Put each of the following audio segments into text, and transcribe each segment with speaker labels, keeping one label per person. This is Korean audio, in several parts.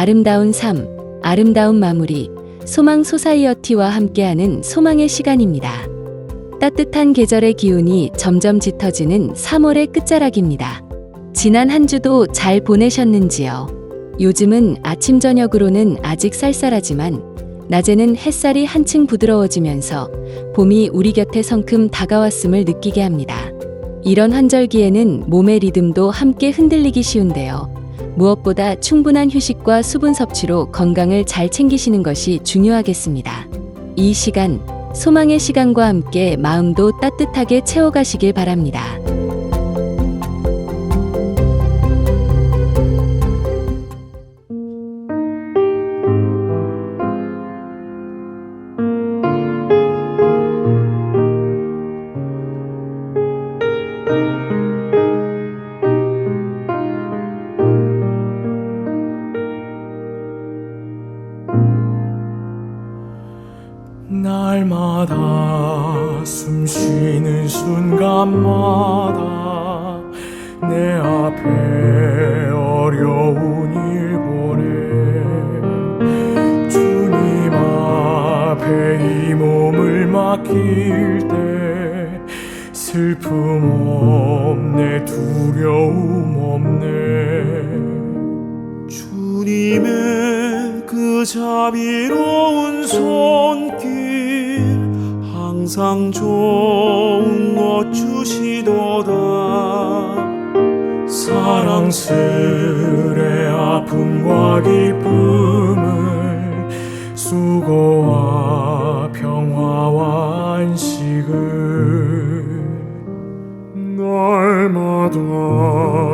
Speaker 1: 아름다운 삶, 아름다운 마무리, 소망 소사이어티와 함께하는 소망의 시간입니다. 따뜻한 계절의 기운이 점점 짙어지는 3월의 끝자락입니다. 지난 한 주도 잘 보내셨는지요? 요즘은 아침 저녁으로는 아직 쌀쌀하지만 낮에는 햇살이 한층 부드러워지면서 봄이 우리 곁에 성큼 다가왔음을 느끼게 합니다. 이런 환절기에는 몸의 리듬도 함께 흔들리기 쉬운데요. 무엇보다 충분한 휴식과 수분 섭취로 건강을 잘 챙기시는 것이 중요하겠습니다. 이 시간, 소망의 시간과 함께 마음도 따뜻하게 채워가시길 바랍니다.
Speaker 2: 날마다 숨 쉬는 순간마다 내 앞에 어려운 일 보내 주님 앞에 이 몸을 맡길 때 슬픔 없네 두려움 없네 주님의 그 자비로운 손길 항상 좋은 것 주시도다 사랑스레 아픔과 기쁨을 수고와 평화와 안식을 날마다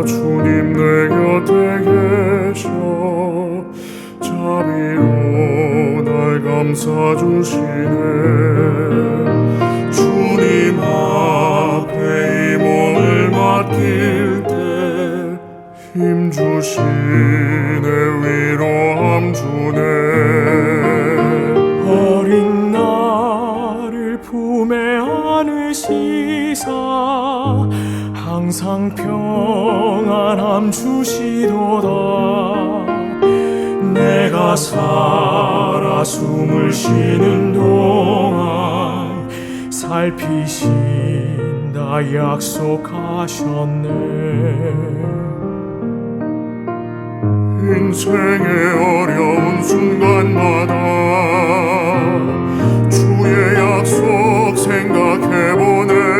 Speaker 2: 주님 내 곁에 계셔 자비로 날 감싸주시네 주님 앞에 이 몸을 맡길 때 힘주시네 위로함 주네 어린 나를 품에 안으시사 항상 평안함 주시도다 내가 살아 숨을 쉬는 동안 살피신다 약속하셨네 인생의 어려운 순간마다 주의 약속 생각해보네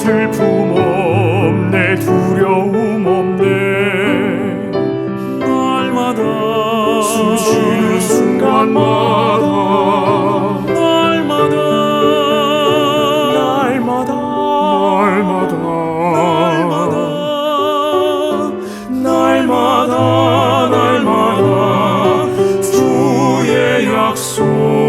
Speaker 2: 슬픔 없네 두려움 없네 날마다 숨 쉬는 순간마다 날마다 날마다 날마다 날마다 날마다 주의 약속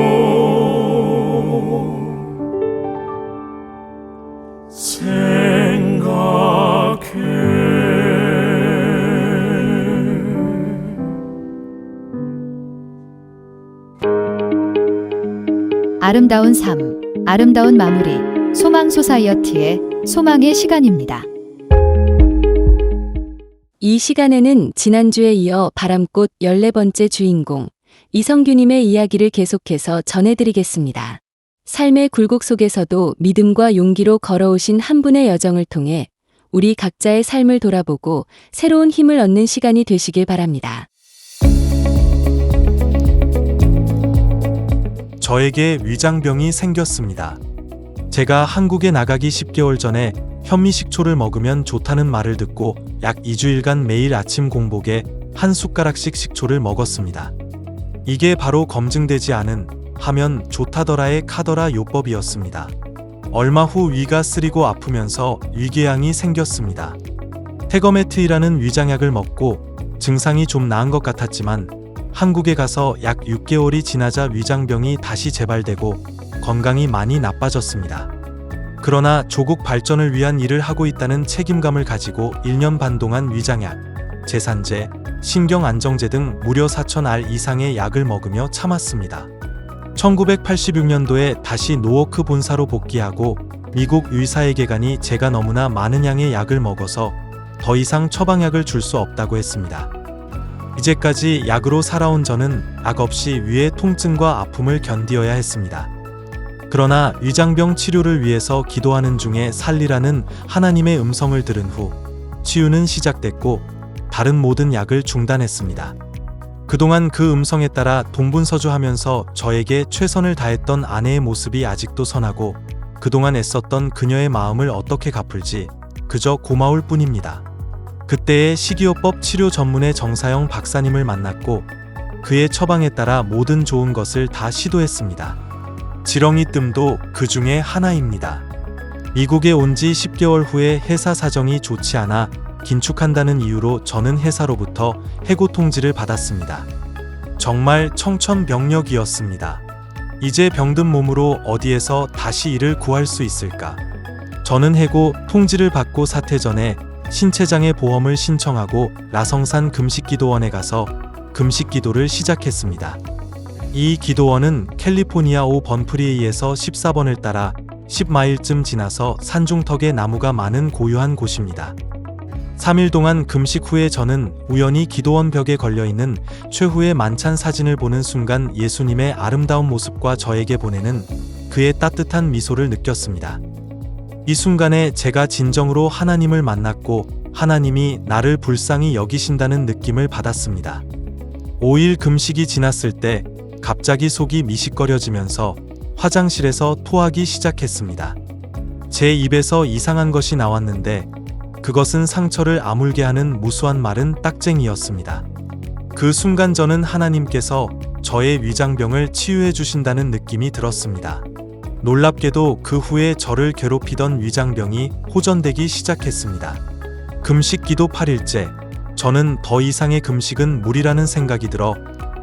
Speaker 3: 아름다운 삶, 아름다운 마무리, 소망 소사이어티의 소망의 시간입니다.
Speaker 1: 이 시간에는 지난주에 이어 바람꽃 14번째 주인공 이성규님의 이야기를 계속해서 전해드리겠습니다. 삶의 굴곡 속에서도 믿음과 용기로 걸어오신 한 분의 여정을 통해 우리 각자의 삶을 돌아보고 새로운 힘을 얻는 시간이 되시길 바랍니다.
Speaker 4: 저에게 위장병이 생겼습니다. 제가 한국에 나가기 10개월 전에 현미식초를 먹으면 좋다는 말을 듣고 약 2주일간 매일 아침 공복에 한 숟가락씩 식초를 먹었습니다. 이게 바로 검증되지 않은 하면 좋다더라의 카더라 요법이었습니다. 얼마 후 위가 쓰리고 아프면서 위궤양이 생겼습니다. 테거메트이라는 위장약을 먹고 증상이 좀 나은 것 같았지만 한국에 가서 약 6개월이 지나자 위장병이 다시 재발되고 건강이 많이 나빠졌습니다. 그러나 조국 발전을 위한 일을 하고 있다는 책임감을 가지고 1년 반 동안 위장약, 제산제, 신경안정제 등 무려 4,000알 이상의 약을 먹으며 참았습니다. 1986년도에 다시 노워크 본사로 복귀하고 미국 의사에게 가니 제가 너무나 많은 양의 약을 먹어서 더 이상 처방약을 줄 수 없다고 했습니다. 이제까지 약으로 살아온 저는 약 없이 위의 통증과 아픔을 견디어야 했습니다. 그러나 위장병 치료를 위해서 기도하는 중에 살리라는 하나님의 음성을 들은 후 치유는 시작됐고 다른 모든 약을 중단했습니다. 그동안 그 음성에 따라 동분서주하면서 저에게 최선을 다했던 아내의 모습이 아직도 선하고 그동안 애썼던 그녀의 마음을 어떻게 갚을지 그저 고마울 뿐입니다. 그때의 식이요법 치료 전문의 정사영 박사님을 만났고 그의 처방에 따라 모든 좋은 것을 다 시도했습니다. 지렁이 뜸도 그 중에 하나입니다. 미국에 온 지 10개월 후에 회사 사정이 좋지 않아 긴축한다는 이유로 저는 회사로부터 해고 통지를 받았습니다. 정말 청천벽력이었습니다. 이제 병든 몸으로 어디에서 다시 일을 구할 수 있을까? 저는 해고 통지를 받고 사퇴 전에 신체장애 보험을 신청하고 라성산 금식기도원에 가서 금식기도를 시작했습니다. 이 기도원은 캘리포니아 오 번프리에이에서 14번을 따라 10마일쯤 지나서 산중턱에 나무가 많은 고요한 곳입니다. 3일 동안 금식 후에 저는 우연히 기도원 벽에 걸려있는 최후의 만찬 사진을 보는 순간 예수님의 아름다운 모습과 저에게 보내는 그의 따뜻한 미소를 느꼈습니다. 이 순간에 제가 진정으로 하나님을 만났고 하나님이 나를 불쌍히 여기신다는 느낌을 받았습니다. 5일 금식이 지났을 때 갑자기 속이 미식거려지면서 화장실에서 토하기 시작했습니다. 제 입에서 이상한 것이 나왔는데 그것은 상처를 아물게 하는 무수한 마른 딱쟁이였습니다. 그 순간 저는 하나님께서 저의 위장병을 치유해 주신다는 느낌이 들었습니다. 놀랍게도 그 후에 저를 괴롭히던 위장병이 호전되기 시작했습니다. 금식 기도 8일째, 저는 더 이상의 금식은 무리라는 생각이 들어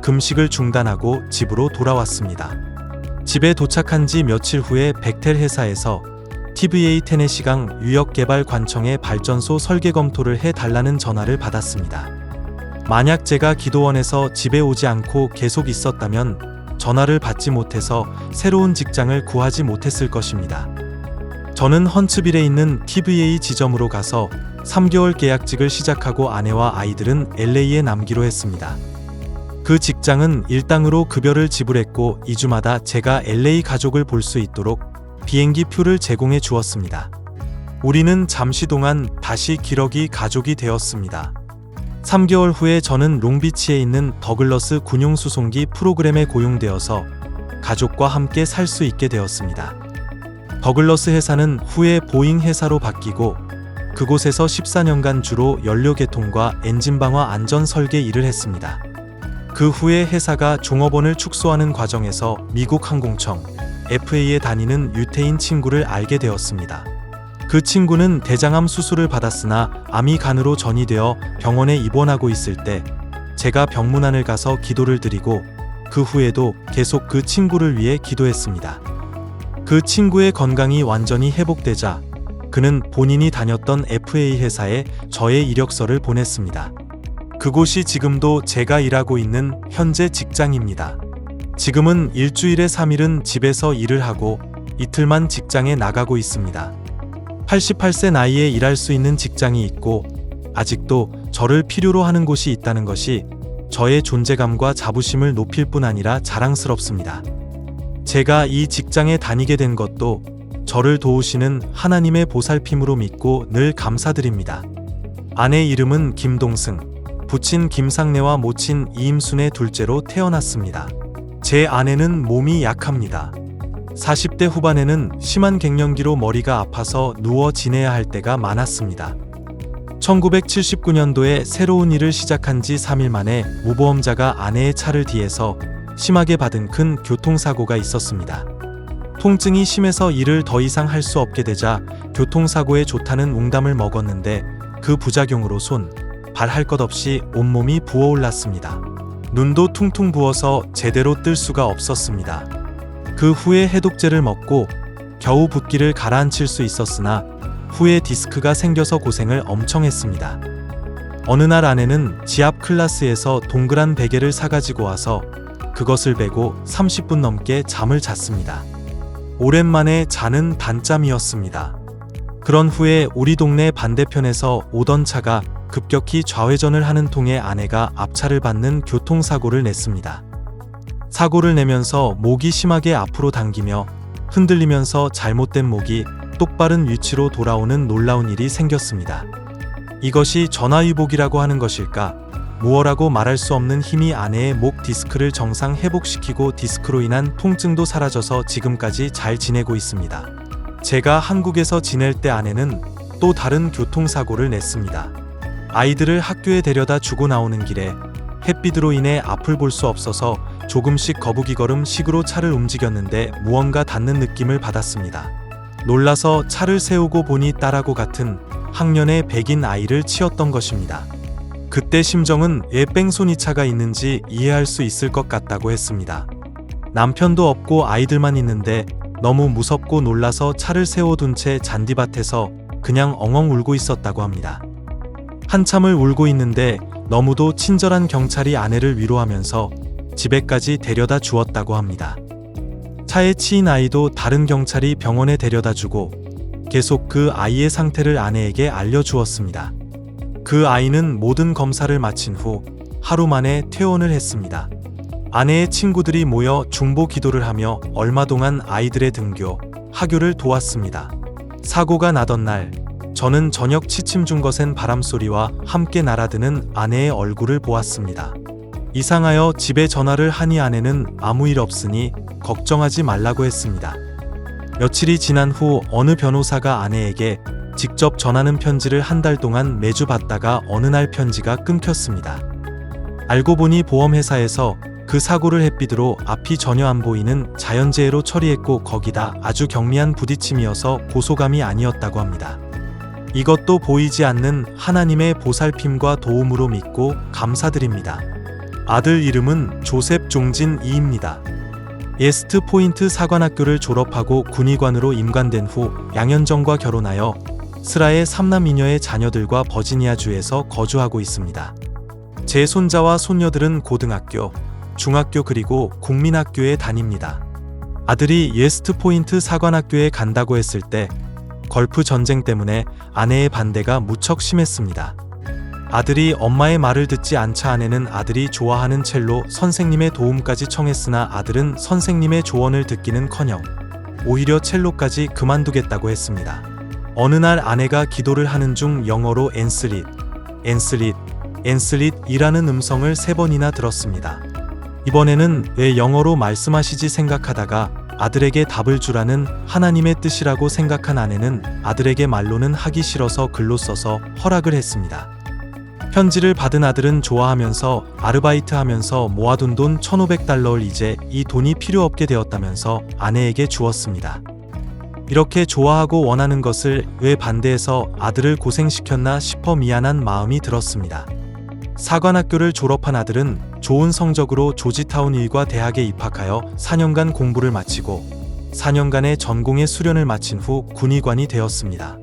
Speaker 4: 금식을 중단하고 집으로 돌아왔습니다. 집에 도착한 지 며칠 후에 벡텔 회사에서 TVA 테네시강 유역개발관청에 발전소 설계 검토를 해달라는 전화를 받았습니다. 만약 제가 기도원에서 집에 오지 않고 계속 있었다면 전화를 받지 못해서 새로운 직장을 구하지 못했을 것입니다. 저는 헌츠빌에 있는 TVA 지점으로 가서 3개월 계약직을 시작하고 아내와 아이들은 LA에 남기로 했습니다. 그 직장은 일당으로 급여를 지불했고 2주마다 제가 LA 가족을 볼 수 있도록 비행기 표를 제공해 주었습니다. 우리는 잠시 동안 다시 기러기 가족이 되었습니다. 3개월 후에 저는 롱비치에 있는 더글러스 군용수송기 프로그램에 고용되어서 가족과 함께 살 수 있게 되었습니다. 더글러스 회사는 후에 보잉 회사로 바뀌고 그곳에서 14년간 주로 연료 개통과 엔진 방화 안전 설계 일을 했습니다. 그 후에 회사가 종업원을 축소하는 과정에서 미국 항공청 FA에 다니는 유태인 친구를 알게 되었습니다. 그 친구는 대장암 수술을 받았으나 암이 간으로 전이되어 병원에 입원하고 있을 때 제가 병문안을 가서 기도를 드리고 그 후에도 계속 그 친구를 위해 기도했습니다. 그 친구의 건강이 완전히 회복되자 그는 본인이 다녔던 FA 회사에 저의 이력서를 보냈습니다. 그곳이 지금도 제가 일하고 있는 현재 직장입니다. 지금은 일주일에 3일은 집에서 일을 하고 이틀만 직장에 나가고 있습니다. 88세 나이에 일할 수 있는 직장이 있고 아직도 저를 필요로 하는 곳이 있다는 것이 저의 존재감과 자부심을 높일 뿐 아니라 자랑스럽습니다. 제가 이 직장에 다니게 된 것도 저를 도우시는 하나님의 보살핌으로 믿고 늘 감사드립니다. 아내 이름은 김동승, 부친 김상래와 모친 이임순의 둘째로 태어났습니다. 제 아내는 몸이 약합니다. 40대 후반에는 심한 갱년기로 머리가 아파서 누워 지내야 할 때가 많았습니다. 1979년도에 새로운 일을 시작한 지 3일 만에 무보험자가 아내의 차를 뒤에서 심하게 받은 큰 교통사고가 있었습니다. 통증이 심해서 일을 더 이상 할 수 없게 되자 교통사고에 좋다는 웅담을 먹었는데 그 부작용으로 손, 발 할 것 없이 온몸이 부어올랐습니다. 눈도 퉁퉁 부어서 제대로 뜰 수가 없었습니다. 그 후에 해독제를 먹고 겨우 붓기를 가라앉힐 수 있었으나 후에 디스크가 생겨서 고생을 엄청 했습니다. 어느 날 아내는 지압 클라스에서 동그란 베개를 사가지고 와서 그것을 베고 30분 넘게 잠을 잤습니다. 오랜만에 자는 단잠이었습니다. 그런 후에 우리 동네 반대편에서 오던 차가 급격히 좌회전을 하는 통에 아내가 앞차를 받는 교통사고를 냈습니다. 사고를 내면서 목이 심하게 앞으로 당기며 흔들리면서 잘못된 목이 똑바른 위치로 돌아오는 놀라운 일이 생겼습니다. 이것이 전화위복이라고 하는 것일까? 무어라고 말할 수 없는 힘이 아내의 목 디스크를 정상 회복시키고 디스크로 인한 통증도 사라져서 지금까지 잘 지내고 있습니다. 제가 한국에서 지낼 때 아내는 또 다른 교통사고를 냈습니다. 아이들을 학교에 데려다 주고 나오는 길에 햇빛으로 인해 앞을 볼 수 없어서 조금씩 거북이걸음 식으로 차를 움직였는데 무언가 닿는 느낌을 받았습니다. 놀라서 차를 세우고 보니 딸하고 같은 학년의 백인 아이를 치었던 것입니다. 그때 심정은 왜 뺑소니 차가 있는지 이해할 수 있을 것 같다고 했습니다. 남편도 없고 아이들만 있는데 너무 무섭고 놀라서 차를 세워둔 채 잔디밭에서 그냥 엉엉 울고 있었다고 합니다. 한참을 울고 있는데 너무도 친절한 경찰이 아내를 위로하면서 집에까지 데려다 주었다고 합니다. 차에 치인 아이도 다른 경찰이 병원에 데려다 주고 계속 그 아이의 상태를 아내에게 알려주었습니다. 그 아이는 모든 검사를 마친 후 하루 만에 퇴원을 했습니다. 아내의 친구들이 모여 중보 기도를 하며 얼마 동안 아이들의 등교, 하교를 도왔습니다. 사고가 나던 날, 저는 저녁 취침 중 거센 바람소리와 함께 날아드는 아내의 얼굴을 보았습니다. 이상하여 집에 전화를 하니 아내는 아무 일 없으니 걱정하지 말라고 했습니다. 며칠이 지난 후 어느 변호사가 아내에게 직접 전하는 편지를 한 달 동안 매주 받다가 어느 날 편지가 끊겼습니다. 알고 보니 보험회사에서 그 사고를 햇빛으로 앞이 전혀 안 보이는 자연재해로 처리했고 거기다 아주 경미한 부딪힘이어서 고소감이 아니었다고 합니다. 이것도 보이지 않는 하나님의 보살핌과 도움으로 믿고 감사드립니다. 아들 이름은 조셉 종진 이입니다. 예스트 포인트 사관학교를 졸업하고 군의관으로 임관된 후 양현정과 결혼하여 스라의 3남 2녀의 자녀들과 버지니아주에서 거주하고 있습니다. 제 손자와 손녀들은 고등학교, 중학교 그리고 국민학교에 다닙니다. 아들이 예스트 포인트 사관학교에 간다고 했을 때 걸프 전쟁 때문에 아내의 반대가 무척 심했습니다. 아들이 엄마의 말을 듣지 않자 아내는 아들이 좋아하는 첼로 선생님의 도움까지 청했으나 아들은 선생님의 조언을 듣기는커녕 오히려 첼로까지 그만두겠다고 했습니다. 어느 날 아내가 기도를 하는 중 영어로 엔슬릿, 엔슬릿, 엔슬릿이라는 음성을 3번이나 들었습니다. 이번에는 왜 영어로 말씀하시지 생각하다가 아들에게 답을 주라는 하나님의 뜻이라고 생각한 아내는 아들에게 말로는 하기 싫어서 글로 써서 허락을 했습니다. 편지를 받은 아들은 좋아하면서 아르바이트하면서 모아둔 돈 1,500달러를 이제 이 돈이 필요 없게 되었다면서 아내에게 주었습니다. 이렇게 좋아하고 원하는 것을 왜 반대해서 아들을 고생시켰나 싶어 미안한 마음이 들었습니다. 사관학교를 졸업한 아들은 좋은 성적으로 조지타운 일과 대학에 입학하여 4년간 공부를 마치고 4년간의 전공의 수련을 마친 후 군의관이 되었습니다.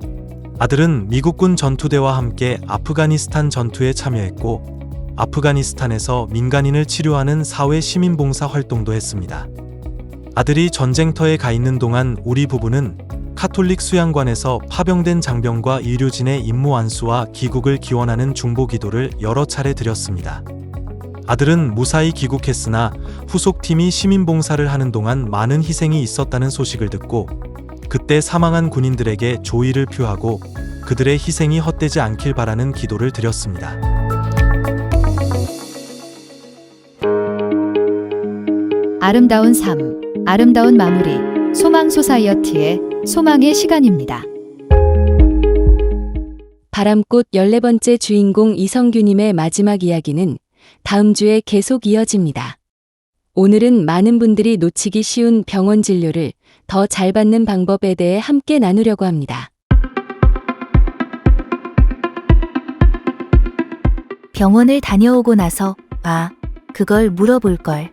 Speaker 4: 아들은 미국군 전투대와 함께 아프가니스탄 전투에 참여했고 아프가니스탄에서 민간인을 치료하는 사회 시민봉사 활동도 했습니다. 아들이 전쟁터에 가 있는 동안 우리 부부는 카톨릭 수양관에서 파병된 장병과 의료진의 임무 완수와 귀국을 기원하는 중보 기도를 여러 차례 드렸습니다. 아들은 무사히 귀국했으나 후속팀이 시민봉사를 하는 동안 많은 희생이 있었다는 소식을 듣고 그때 사망한 군인들에게 조의를 표하고 그들의 희생이 헛되지 않길 바라는 기도를 드렸습니다.
Speaker 3: 아름다운 삶, 아름다운 마무리, 소망 소사이어티의 소망의 시간입니다.
Speaker 1: 바람꽃 14번째 주인공 이성규님의 마지막 이야기는 다음 주에 계속 이어집니다. 오늘은 많은 분들이 놓치기 쉬운 병원 진료를 더 잘 받는 방법에 대해 함께 나누려고 합니다.
Speaker 5: 병원을 다녀오고 나서 그걸 물어볼 걸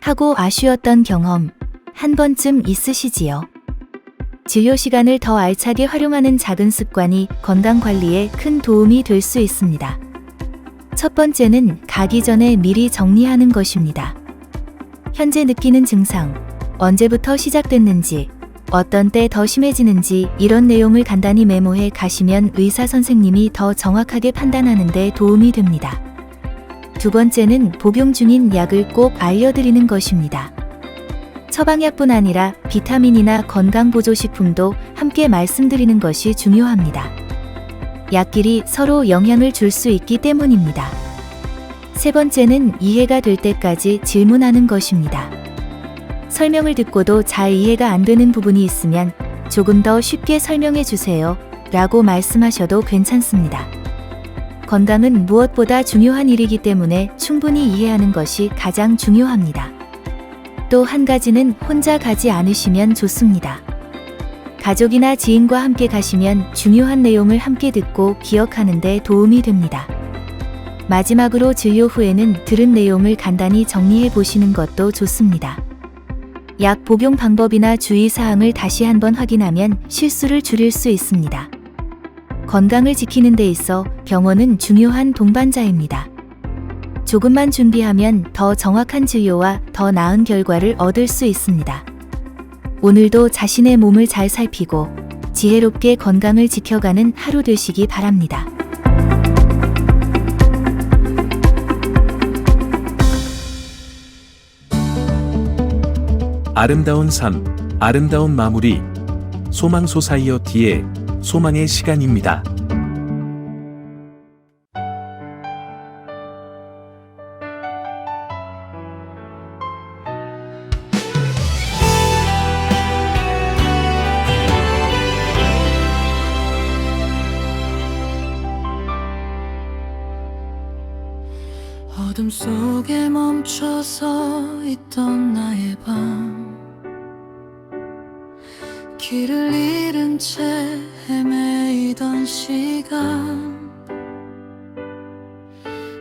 Speaker 5: 하고 아쉬웠던 경험 한 번쯤 있으시지요? 진료 시간을 더 알차게 활용하는 작은 습관이 건강 관리에 큰 도움이 될 수 있습니다. 첫 번째는 가기 전에 미리 정리하는 것입니다. 현재 느끼는 증상, 언제부터 시작됐는지, 어떤 때 더 심해지는지 이런 내용을 간단히 메모해 가시면 의사 선생님이 더 정확하게 판단하는 데 도움이 됩니다. 두 번째는 복용 중인 약을 꼭 알려드리는 것입니다. 처방약뿐 아니라 비타민이나 건강보조식품도 함께 말씀드리는 것이 중요합니다. 약끼리 서로 영향을 줄 수 있기 때문입니다. 세 번째는 이해가 될 때까지 질문하는 것입니다. 설명을 듣고도 잘 이해가 안 되는 부분이 있으면 조금 더 쉽게 설명해 주세요 라고 말씀하셔도 괜찮습니다. 건강은 무엇보다 중요한 일이기 때문에 충분히 이해하는 것이 가장 중요합니다. 또 한 가지는 혼자 가지 않으시면 좋습니다. 가족이나 지인과 함께 가시면 중요한 내용을 함께 듣고 기억하는 데 도움이 됩니다. 마지막으로 진료 후에는 들은 내용을 간단히 정리해 보시는 것도 좋습니다. 약 복용 방법이나 주의사항을 다시 한번 확인하면 실수를 줄일 수 있습니다. 건강을 지키는 데 있어 병원은 중요한 동반자입니다. 조금만 준비하면 더 정확한 진료와 더 나은 결과를 얻을 수 있습니다. 오늘도 자신의 몸을 잘 살피고 지혜롭게 건강을 지켜가는 하루 되시기 바랍니다.
Speaker 6: 아름다운 삶, 아름다운 마무리. 소망 소사이어티의 소망의 시간입니다.
Speaker 7: 어둠 속에 멈춰서 있던 나의 밤, 길을 잃은 채 헤매이던 시간,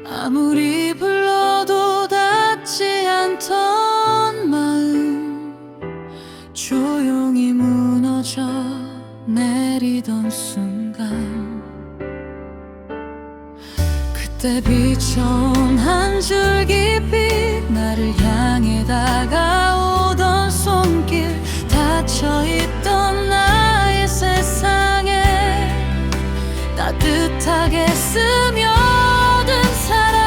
Speaker 7: 아무리 불러도 닿지 않던 마음, 조용히 무너져 내리던 순간, 그때 비춰온 한 줄기 빛, 나를 향해 다가오던 손길, 닫혀있던 나의 세상에 따뜻하게 스며든 사랑,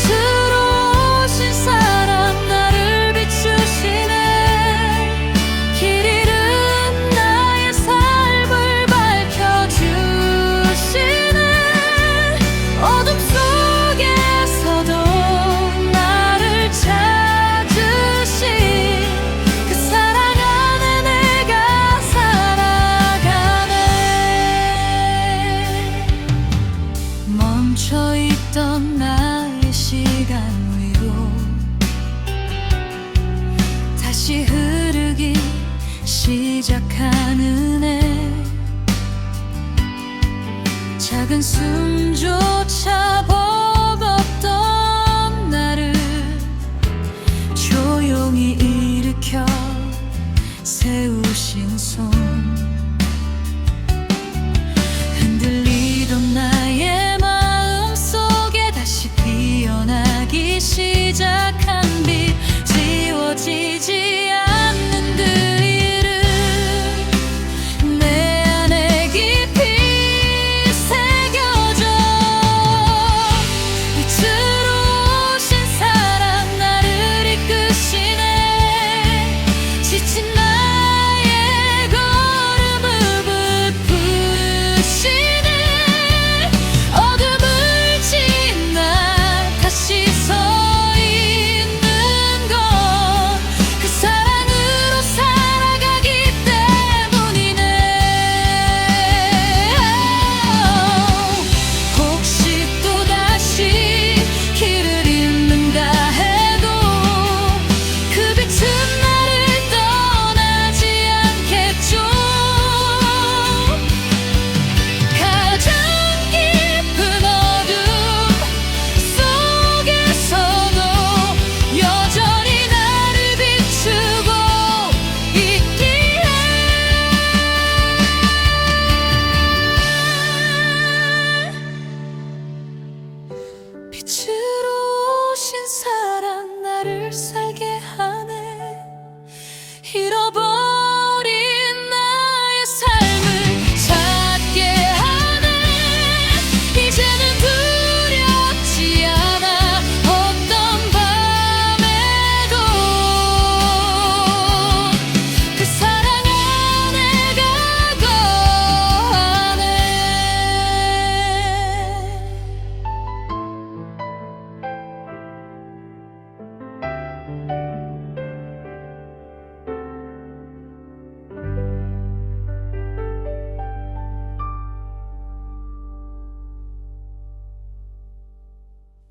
Speaker 7: 들어오신 사랑, 나를 비추시네. 길 잃은 나의 삶을 밝혀주시네. 어둠 속에서도 나를 찾으신 그 사랑 안에 내가 살아가네.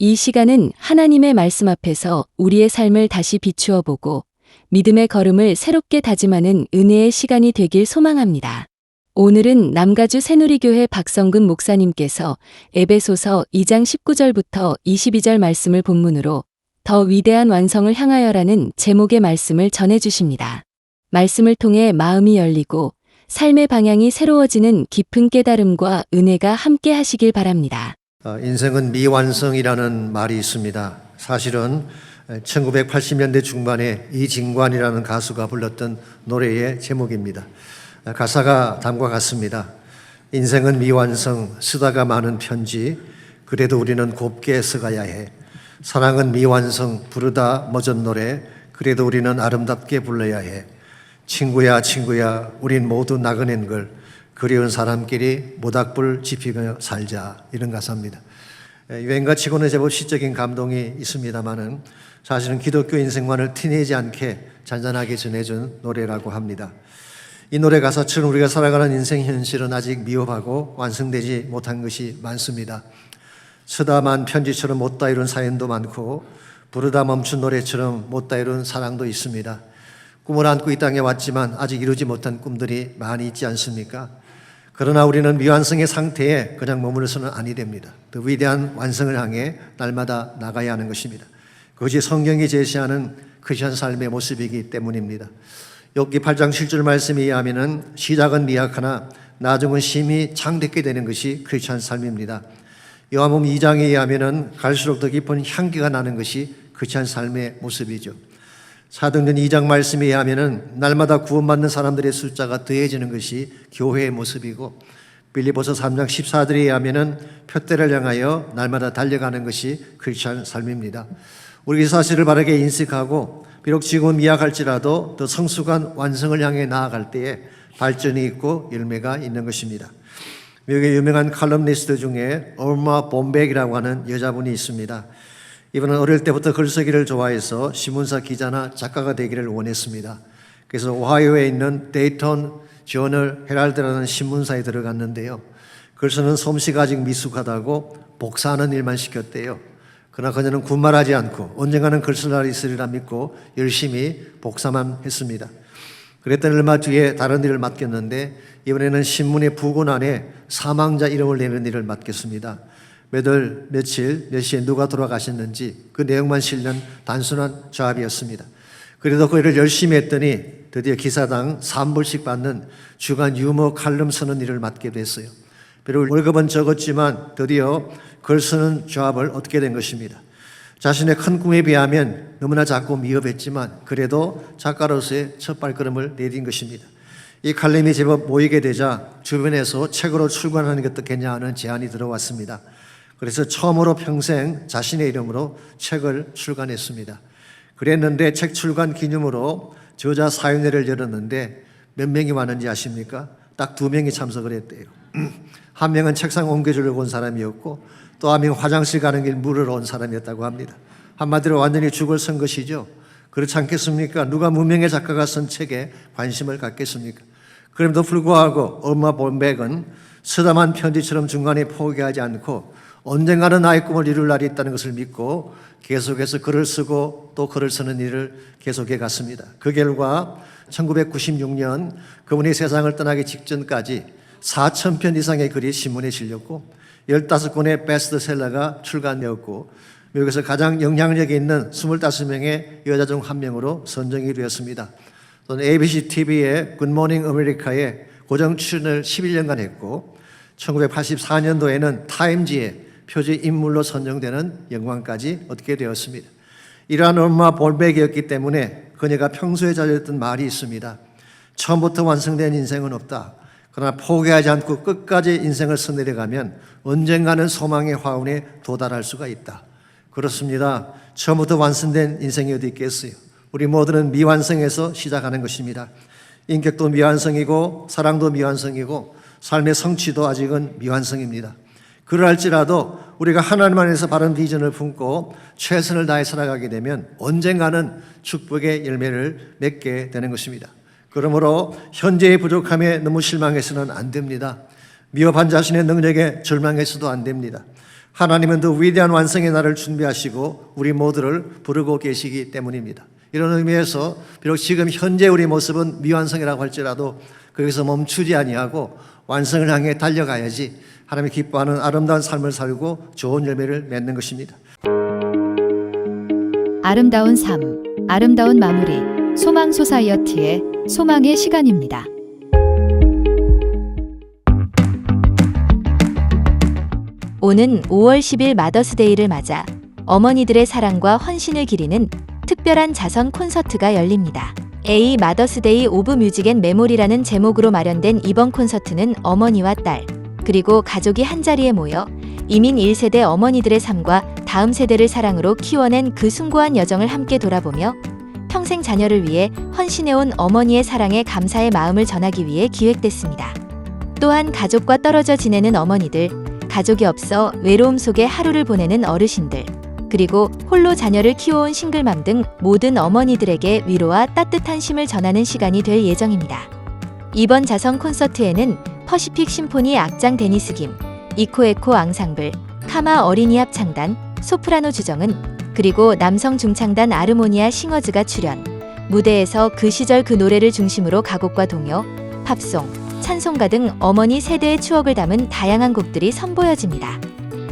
Speaker 1: 이 시간은 하나님의 말씀 앞에서 우리의 삶을 다시 비추어 보고 믿음의 걸음을 새롭게 다짐하는 은혜의 시간이 되길 소망합니다. 오늘은 남가주 새누리교회 박성근 목사님께서 에베소서 2장 19절부터 22절 말씀을 본문으로 더 위대한 완성을 향하여라는 제목의 말씀을 전해주십니다. 말씀을 통해 마음이 열리고 삶의 방향이 새로워지는 깊은 깨달음과 은혜가 함께 하시길 바랍니다.
Speaker 8: 인생은 미완성이라는 말이 있습니다. 사실은 1980년대 중반에 이진관이라는 가수가 불렀던 노래의 제목입니다. 가사가 다음과 같습니다. 인생은 미완성, 쓰다가 많은 편지, 그래도 우리는 곱게 써가야 해. 사랑은 미완성, 부르다 멎은 노래, 그래도 우리는 아름답게 불러야 해. 친구야 친구야 우린 모두 나그네인 걸, 그리운 사람끼리 모닥불 지피며 살자. 이런 가사입니다. 유행가 치고는 제법 시적인 감동이 있습니다만은 사실은 기독교 인생관을 티내지 않게 잔잔하게 전해준 노래라고 합니다. 이 노래 가사처럼 우리가 살아가는 인생 현실은 아직 미흡하고 완성되지 못한 것이 많습니다. 쓰다만 편지처럼 못다 이룬 사연도 많고 부르다 멈춘 노래처럼 못다 이룬 사랑도 있습니다. 꿈을 안고 이 땅에 왔지만 아직 이루지 못한 꿈들이 많이 있지 않습니까? 그러나 우리는 미완성의 상태에 그냥 머물러서는 아니 됩니다. 더 위대한 완성을 향해 날마다 나가야 하는 것입니다. 그것이 성경이 제시하는 크리스천 삶의 모습이기 때문입니다. 욥기 8장 7절 말씀에 의하면 시작은 미약하나 나중은 심히 창대케 되는 것이 크리스천 삶입니다. 요한복음 2장에 의하면 갈수록 더 깊은 향기가 나는 것이 크리스천 삶의 모습이죠. 사도행전 2장 말씀에 의하면 날마다 구원받는 사람들의 숫자가 더해지는 것이 교회의 모습이고, 빌립보서 3장 14절에 의하면 표대를 향하여 날마다 달려가는 것이 크리스천 삶입니다. 우리 사실을 바르게 인식하고 비록 지금은 미약할지라도 더 성숙한 완성을 향해 나아갈 때에 발전이 있고 열매가 있는 것입니다. 미국의 유명한 칼럼니스트 중에 얼마 본백이라고 하는 여자분이 있습니다. 이분은 어릴 때부터 글쓰기를 좋아해서 신문사 기자나 작가가 되기를 원했습니다. 그래서 오하이오에 있는 데이턴 저널 헤랄드라는 신문사에 들어갔는데요. 글 쓰는 솜씨가 아직 미숙하다고 복사하는 일만 시켰대요. 그러나 그녀는 군말하지 않고 언젠가는 글 쓸 날이 있으리라 믿고 열심히 복사만 했습니다. 그랬더니 얼마 뒤에 다른 일을 맡겼는데 이번에는 신문의 부근 안에 사망자 이름을 내는 일을 맡겼습니다. 몇 월, 며칠, 몇 시에 누가 돌아가셨는지 그 내용만 실는 단순한 조합이었습니다. 그래도 그 일을 열심히 했더니 드디어 기사당 3불씩 받는 주간 유머 칼럼 쓰는 일을 맡게 됐어요. 비록 월급은 적었지만 드디어 글 쓰는 조합을 얻게 된 것입니다. 자신의 큰 꿈에 비하면 너무나 작고 미흡했지만 그래도 작가로서의 첫 발걸음을 내딘 것입니다. 이 칼럼이 제법 모이게 되자 주변에서 책으로 출간하는 게 어떻겠냐 하는 제안이 들어왔습니다. 그래서 처음으로 평생 자신의 이름으로 책을 출간했습니다. 그랬는데 책 출간 기념으로 저자 사연회를 열었는데 몇 명이 왔는지 아십니까? 딱 2명이 참석을 했대요. 한 명은 책상 옮겨주려고 온 사람이었고 또 한 명은 화장실 가는 길 물으러 온 사람이었다고 합니다. 한마디로 완전히 죽을 선 것이죠. 그렇지 않겠습니까? 누가 무명의 작가가 쓴 책에 관심을 갖겠습니까? 그럼에도 불구하고 얼마 본백은 쓰다만 편지처럼 중간에 포기하지 않고 언젠가는 나의 꿈을 이룰 날이 있다는 것을 믿고 계속해서 글을 쓰고 또 글을 쓰는 일을 계속해 갔습니다. 그 결과 1996년 그분이 세상을 떠나기 직전까지 4,000편 이상의 글이 신문에 실렸고 15권의 베스트셀러가 출간되었고 미국에서 가장 영향력이 있는 25명의 여자 중 한 명으로 선정이 되었습니다. 또는 ABC TV의 굿모닝 아메리카에 고정 출연을 11년간 했고 1984년도에는 타임지의 표지 인물로 선정되는 영광까지 얻게 되었습니다. 이러한 얼마 볼백이었기 때문에 그녀가 평소에 자주했던 말이 있습니다. 처음부터 완성된 인생은 없다. 그러나 포기하지 않고 끝까지 인생을 써내려가면 언젠가는 소망의 화운에 도달할 수가 있다. 그렇습니다. 처음부터 완성된 인생이 어디 있겠어요? 우리 모두는 미완성에서 시작하는 것입니다. 인격도 미완성이고 사랑도 미완성이고 삶의 성취도 아직은 미완성입니다. 그러할지라도 우리가 하나님 안에서 바른 비전을 품고 최선을 다해 살아가게 되면 언젠가는 축복의 열매를 맺게 되는 것입니다. 그러므로 현재의 부족함에 너무 실망해서는 안 됩니다. 미흡한 자신의 능력에 절망해서도 안 됩니다. 하나님은 더 위대한 완성의 날을 준비하시고 우리 모두를 부르고 계시기 때문입니다. 이런 의미에서 비록 지금 현재 우리 모습은 미완성이라고 할지라도 거기서 멈추지 아니하고 완성을 향해 달려가야지 하나님이 기뻐하는 아름다운 삶을 살고 좋은 열매를 맺는 것입니다.
Speaker 3: 아름다운 삶, 아름다운 마무리. 소망 소사이어티의 소망의 시간입니다.
Speaker 9: 오는 5월 10일 마더스데이를 맞아 어머니들의 사랑과 헌신을 기리는 특별한 자선 콘서트가 열립니다. A 마더스데이 오브 뮤직 앤 메모리라는 제목으로 마련된 이번 콘서트는 어머니와 딸, 그리고 가족이 한자리에 모여 이민 1세대 어머니들의 삶과 다음 세대를 사랑으로 키워낸 그 숭고한 여정을 함께 돌아보며 평생 자녀를 위해 헌신해온 어머니의 사랑에 감사의 마음을 전하기 위해 기획됐습니다. 또한 가족과 떨어져 지내는 어머니들, 가족이 없어 외로움 속에 하루를 보내는 어르신들, 그리고 홀로 자녀를 키워온 싱글맘 등 모든 어머니들에게 위로와 따뜻한 쉼을 전하는 시간이 될 예정입니다. 이번 자선 콘서트에는 퍼시픽 심포니 악장 데니스 김, 이코에코 앙상블, 카마 어린이 합창단, 소프라노 주정은, 그리고 남성 중창단 아르모니아 싱어즈가 출연. 무대에서 그 시절 그 노래를 중심으로 가곡과 동요, 팝송, 찬송가 등 어머니 세대의 추억을 담은 다양한 곡들이 선보여집니다.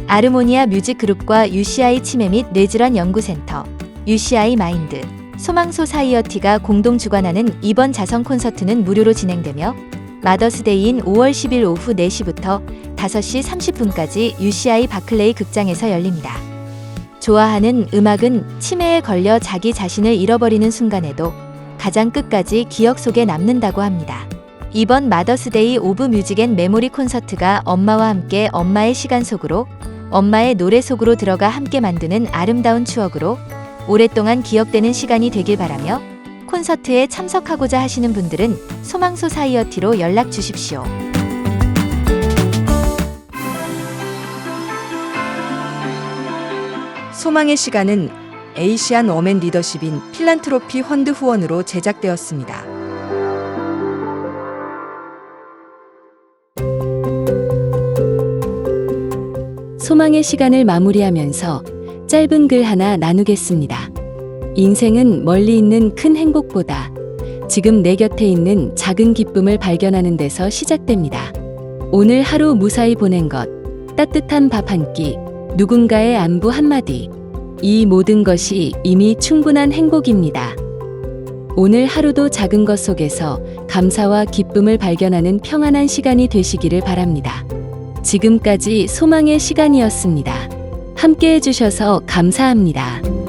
Speaker 9: 아르모니아 뮤직 그룹과 UCI 치매 및 뇌질환 연구센터, UCI 마인드, 소망 소사이어티가 공동 주관하는 이번 자선 콘서트는 무료로 진행되며 마더스데이인 5월 10일 오후 4시부터 5시 30분까지 UCI 바클레이 극장에서 열립니다. 좋아하는 음악은 치매에 걸려 자기 자신을 잃어버리는 순간에도 가장 끝까지 기억 속에 남는다고 합니다. 이번 마더스데이 오브 뮤직 앤 메모리 콘서트가 엄마와 함께 엄마의 시간 속으로, 엄마의 노래 속으로 들어가 함께 만드는 아름다운 추억으로 오랫동안 기억되는 시간이 되길 바라며 콘서트에 참석하고자 하시는 분들은 소망 소사이어티로 연락 주십시오.
Speaker 1: 소망의 시간은 에이시안 워맨 리더십인 필란트로피 펀드 후원으로 제작되었습니다. 소망의 시간을 마무리하면서 짧은 글 하나 나누겠습니다. 인생은 멀리 있는 큰 행복보다 지금 내 곁에 있는 작은 기쁨을 발견하는 데서 시작됩니다. 오늘 하루 무사히 보낸 것, 따뜻한 밥 한 끼, 누군가의 안부 한마디, 이 모든 것이 이미 충분한 행복입니다. 오늘 하루도 작은 것 속에서 감사와 기쁨을 발견하는 평안한 시간이 되시기를 바랍니다. 지금까지 소망의 시간이었습니다. 함께 해주셔서 감사합니다.